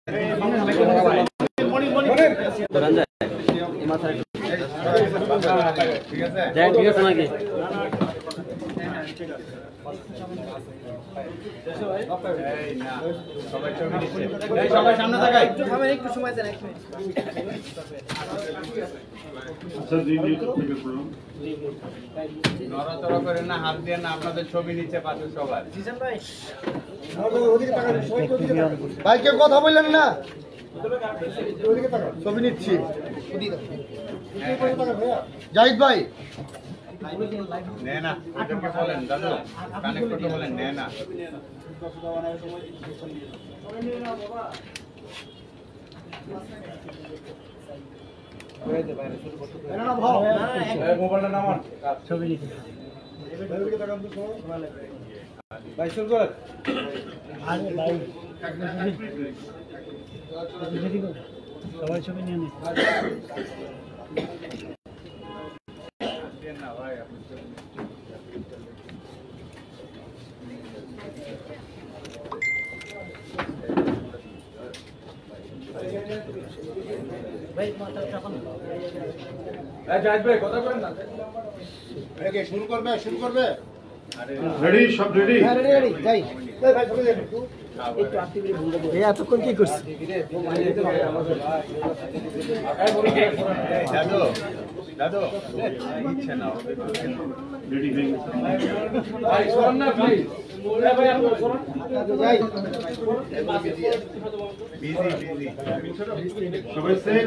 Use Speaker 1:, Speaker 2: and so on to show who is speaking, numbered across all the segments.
Speaker 1: ঠিক আছে নাকি? সবাই সামনে থাকায় একটু সময় দেন। নড়াচড়া করেন না, হাত দিয়ে না, আপনাদের ছবি নিচ্ছে পাশে সবার।
Speaker 2: ভাই কেউ কথা বললেন না, ছবি নিচ্ছি। জাহিদ ভাই
Speaker 1: নে না, ওদেরকে বলেন দাদু কানেক্ট করতে বলেন, নে না।
Speaker 2: ছবি নিচ্ছি ভাই, শুরু করেন। সবাই ছবি নিয়ে নি। শুরু করবে, শুরু করবে। রেডি, সব রেডি? হ্যাঁ, রেডি রেডি। যাই ভাই, ছবি দেন একটু। একটু আত্মীয় বলে দেব। এই এতক্ষণ কি করছিস?
Speaker 1: দাদু দাদু ইচ্ছে না রেডি হয়ে গেছে ভাই, সরন না প্লিজ। ভাই আপনি সরন। যাই বিজি সবাই সেট।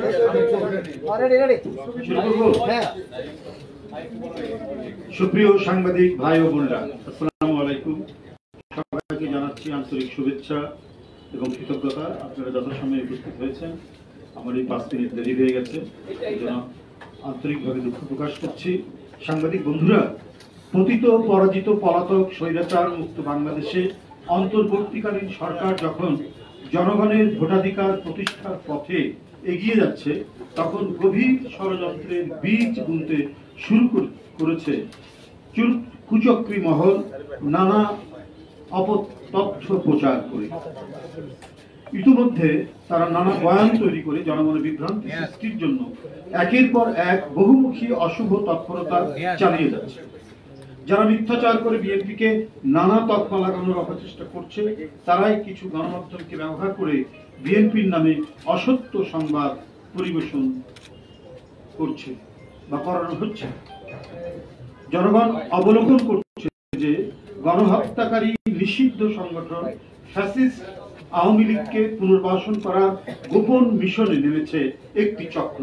Speaker 2: রেডি রেডি,
Speaker 1: শুরু করব।
Speaker 2: হ্যাঁ।
Speaker 3: সুপ্রিয় সাংবাদিক ভাই ও বোনরা, আসসালামু আলাইকুম। সবাইকে জানাচ্ছি আন্তরিক শুভেচ্ছা এবং কৃতজ্ঞতা। আপনারা যথাসময়ে উপস্থিত হয়েছেন। আমার এই 5 মিনিট দেরি হয়ে গেছে, এই জন্য আন্তরিকভাবে দুঃখ প্রকাশ করছি। সাংবাদিক বন্ধুরা, পতিত পরাজিত পলাতক স্বৈরাচার মুক্ত বাংলাদেশে অন্তর্বর্তীকালীন সরকার যখন জনগণের ভোটাধিকার প্রতিষ্ঠার পথে এগিয়ে যাচ্ছে, তখন গভীর ষড়যন্ত্রের বীজ বুনতে শুরু করেছে কুচক্রী মহল নানা অপতথ্য প্রচার করে। ইতিমধ্যে তারা নানা বয়ান তৈরি করে জনগণের বিভ্রান্তি সৃষ্টির জন্য একের পর এক বহুমুখী অশুভ তৎপরতা চালিয়ে যাচ্ছে। যারা মিথ্যাচার করে বিএনপিকে নানা তকমা লাগানোর অপচেষ্টা করছে, তারাই কিছু গণমাধ্যমকে ব্যবহার করে বিএনপির নামে অসত্য সংবাদ পরিবেশন করছে বা করানো হচ্ছে। জনগণ অবলোকন করছে যে গণহত্যাকারী নিষিদ্ধ সংগঠন ফ্যাসিস্ট আওয়ামী লীগকে পুনর্বাসন করার গোপন মিশনে নেমেছে একটি চক্র।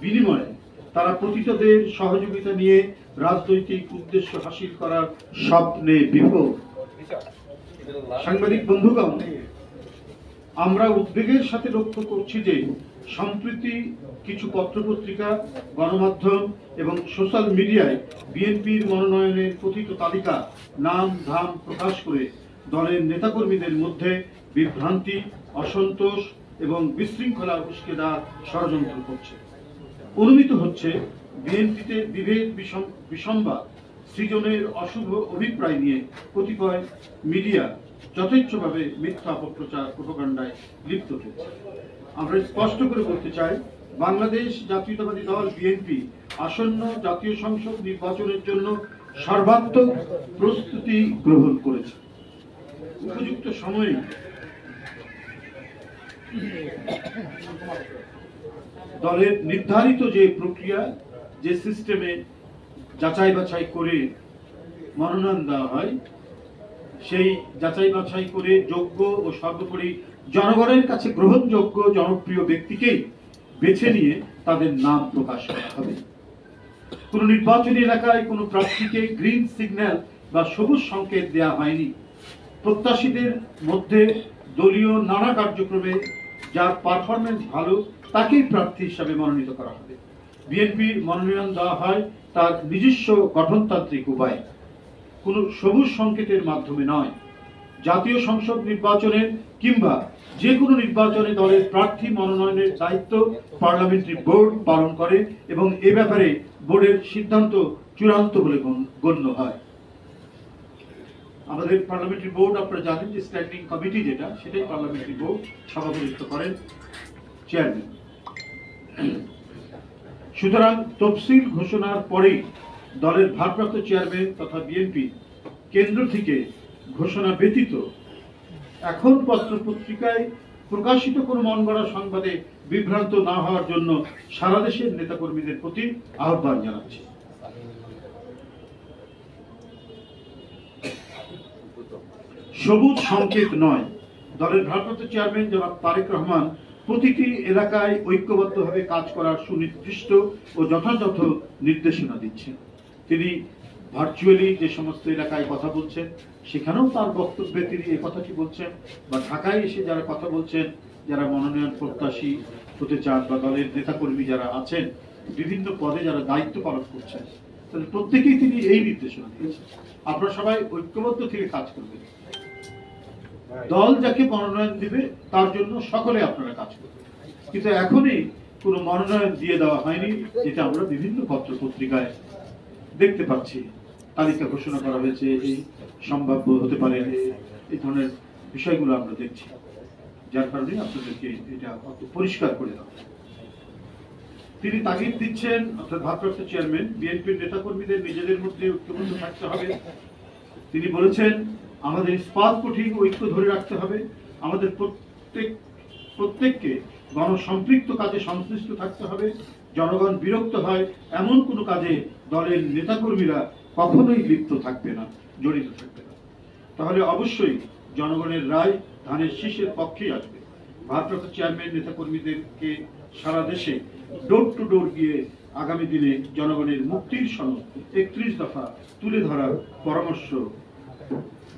Speaker 3: বিনিময়ে তারা পতিতদের সহযোগিতা নিয়ে রাজনৈতিক উদ্দেশ্য হাসিল করার স্বপ্নে বিভোর। সাংবাদিক বন্ধুগণ, আমরা উদ্বেগের সাথে লক্ষ্য করছি যে সম্প্রতি কিছু পত্রপত্রিকা, গণমাধ্যম এবং সোশ্যাল মিডিয়ায় বিএনপির মনোনয়নের কথিত তালিকা নাম ধাম প্রকাশ করে দলের নেতাকর্মীদের মধ্যে বিভ্রান্তি, অসন্তোষ এবং বিশৃঙ্খলা উস্কে দেওয়ার ষড়যন্ত্র করছে। অনুমিত হচ্ছে বিএনপিতে বিভেদ বিসম্বাদ সৃজনের অশুভ অভিপ্রায় নিয়ে কতিপয় মিডিয়া যথেচ্ছভাবে মিথ্যা অপপ্রচার প্রোপাগান্ডায় লিপ্ত হয়েছে। আমরা স্পষ্ট করে বলতে চাই, বাংলাদেশ জাতীয়তাবাদী দল বিএনপি আসন্ন জাতীয় সংসদ নির্বাচনের জন্য সর্বাত্মক প্রস্তুতি গ্রহণ করেছে। উপযুক্ত সময়ে দলের নির্ধারিত যে প্রক্রিয়া, যে সিস্টেমে যাচাই বাছাই করে মনোনয়ন দেওয়া হয়, সেই যাচাই বাছাই করে যোগ্য ও সর্বোপরি জনগণের কাছে গ্রহণযোগ্য জনপ্রিয় ব্যক্তিকেই বেছে নিয়ে তাদের নাম প্রকাশ করা হবে। কোন নির্বাচনী এলাকায় কোন প্রার্থীকে গ্রিন সিগন্যাল বা সবুজ সংকেত দেওয়া হয়নি। প্রত্যাশীদের মধ্যে দলীয় নানা কার্যক্রমে যার পারফরমেন্স ভালো, তাকেই প্রার্থী হিসাবে মনোনীত করা হবে। বিএনপির মনোনয়ন দেওয়া হয় তার নিজস্ব গঠনতান্ত্রিক উপায়, কোন সবুজ সংকেতের মাধ্যমে নয়। জাতীয় সংসদ নির্বাচনে কিংবা যে কোনো নির্বাচনে দলের প্রার্থী মনোনয়নের দায়িত্ব পার্লামেন্টারি বোর্ড পালন করে এবং এ ব্যাপারে বোর্ডের সিদ্ধান্ত চূড়ান্ত বলে গণ্য হয়। আমাদের পার্লামেন্টারি বোর্ড আপনারা জানেন যে স্ট্যান্ডিং কমিটি যেটা, সেটাই পার্লামেন্টারি বোর্ড সভাপতিত্ব করেন চেয়ারম্যান। সুতরাং তফসিল ঘোষণার পরেই দলের ভারপ্রাপ্ত চেয়ারম্যান তথা বিএনপি কেন্দ্র থেকে ঘোষণা ব্যতীত এখন পত্র পত্রিকায় প্রকাশিত কোনো মন গড়া সংবাদে বিভ্রান্ত না হওয়ার জন্য সারা দেশের নেতাকর্মীদের প্রতি আহ্বান জানাচ্ছি। সবুজ সংকেত নয়, দলের ভারপ্রাপ্ত চেয়ারম্যান জনাব তারেক রহমান প্রতিটি এলাকায় ঐক্যবদ্ধভাবে কাজ করার সুনির্দিষ্ট ও যথাযথ নির্দেশনা দিচ্ছেন। তিনি ভার্চুয়ালি যে সমস্ত এলাকায় কথা বলছেন সেখানেও তার বক্তব্যে তিনি এই কথাটি বলছেন, বা ঢাকায় এসে যারা কথা বলছেন, যারা মনোনয়ন প্রত্যাশী হতে চান বা দলের নেতাকর্মী যারা আছেন, বিভিন্ন পদে যারা দায়িত্ব পালন করছেন, তাহলে প্রত্যেকেই তিনি এই নির্দেশনা দিয়েছেন, আপনারা সবাই ঐক্যবদ্ধ থেকে কাজ করবেন। দল যাকে মনোনয়ন দিবে তার জন্য সকলে আপনারা কাজ করবেন। কিন্তু এখনই কোনো মনোনয়ন দিয়ে দেওয়া হয়নি, যেটা আমরা বিভিন্ন পত্র পত্রিকায় দেখতে পাচ্ছি। তালিকা ঘোষণা করা হয়েছে, এই সম্ভাব্য হতে পারে, এই ধরনের বিষয়গুলো আমরা দেখছি, যার কারণে আপনাদেরকে এটা পরিষ্কার করে দেওয়া। তিনি তাগিদ দিচ্ছেন, অর্থাৎ ভারপ্রাপ্ত চেয়ারম্যান, বিএনপির নেতাকর্মীদের নিজেদের মধ্যে ঐক্যবদ্ধ থাকতে হবে। তিনি বলেছেন আমাদের ইস্পাত কঠিন ঐক্য ধরে রাখতে হবে, আমাদের প্রত্যেককে গণসম্পৃক্ত কাজে সংশ্লিষ্ট থাকতে হবে। জনগণ বিরক্ত হয় এমন কোনো কাজে দলের নেতাকর্মীরা কখনোই লিপ্ত থাকবে না, জড়িত থাকবে না। তাহলে অবশ্যই জনগণের রায় ধানের শীষের পক্ষেই আসবে। ভারপ্রাপ্ত চেয়ারম্যান নেতাকর্মীদেরকে সারা দেশে ডোর টু ডোর গিয়ে আগামী দিনে জনগণের মুক্তির সনদ 31 দফা তুলে ধরার পরামর্শ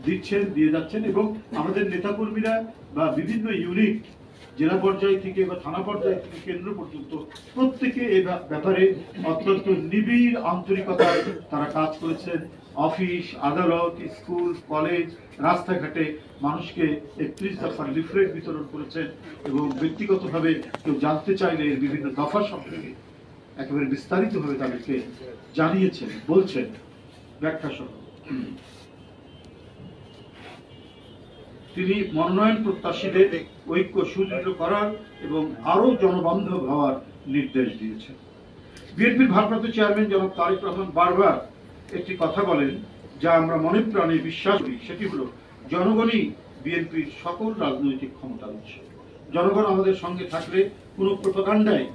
Speaker 3: দিচ্ছেন, দিয়ে যাচ্ছেন। এবং আমাদের নেতাকর্মীরা বা বিভিন্ন ইউনিট, জেলা পর্যায় থেকে বা থানা পর্যায় থেকে কেন্দ্র পর্যন্ত প্রত্যেকে এই ব্যাপারে অত্যন্ত নিবিড় আন্তরিকতায় তারা কাজ করেছেন। অফিস, আদালত, স্কুল, কলেজ, রাস্তাঘাটে মানুষকে 31 দফার লিফলেট বিতরণ করেছেন এবং ব্যক্তিগতভাবে কেউ জানতে চাইলে এর বিভিন্ন দফা সম্পর্কে একেবারে বিস্তারিতভাবে তাদেরকে জানিয়েছেন, বলছেন, ব্যাখ্যা সহ। তিনি মনোনয়ন প্রত্যাশীদের ঐক্য সুদৃঢ় করার এবং আরো জনবান্ধব হওয়ার নির্দেশ দিয়েছেন। বিএনপির ভারপ্রাপ্ত চেয়ারম্যান জনাব তারেক রহমান বারবার একটি কথা বলেন, যা আমরা মনে প্রাণে বিশ্বাস করি, সেটি হলো জনগণই বিএনপির সকল রাজনৈতিক ক্ষমতার উৎস। জনগণ আমাদের সঙ্গে থাকলে কোনো প্রোপাগান্ডায়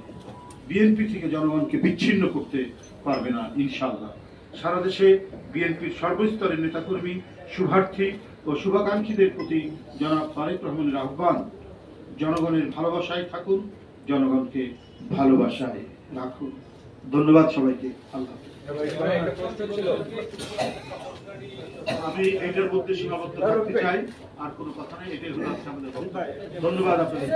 Speaker 3: বিএনপি থেকে জনগণকে বিচ্ছিন্ন করতে পারবে না, ইনশাআল্লাহ। সারা দেশে বিএনপির সর্বস্তরের নেতাকর্মী, শুভার্থী ও শুভাকাঙ্ক্ষীদের প্রতি জনাব তারেক রহমানের আহ্বান, জনগণের ভালোবাসায় থাকুন, জনগণকে ভালোবাসায় রাখুন। ধন্যবাদ সবাইকে। আল্লাহ আমি এটার মধ্যে সীমাবদ্ধ থাকতে চাই, আর কোনো কথা নেই, এটাই হলো আমাদের ধন্যবাদ আপনাদের।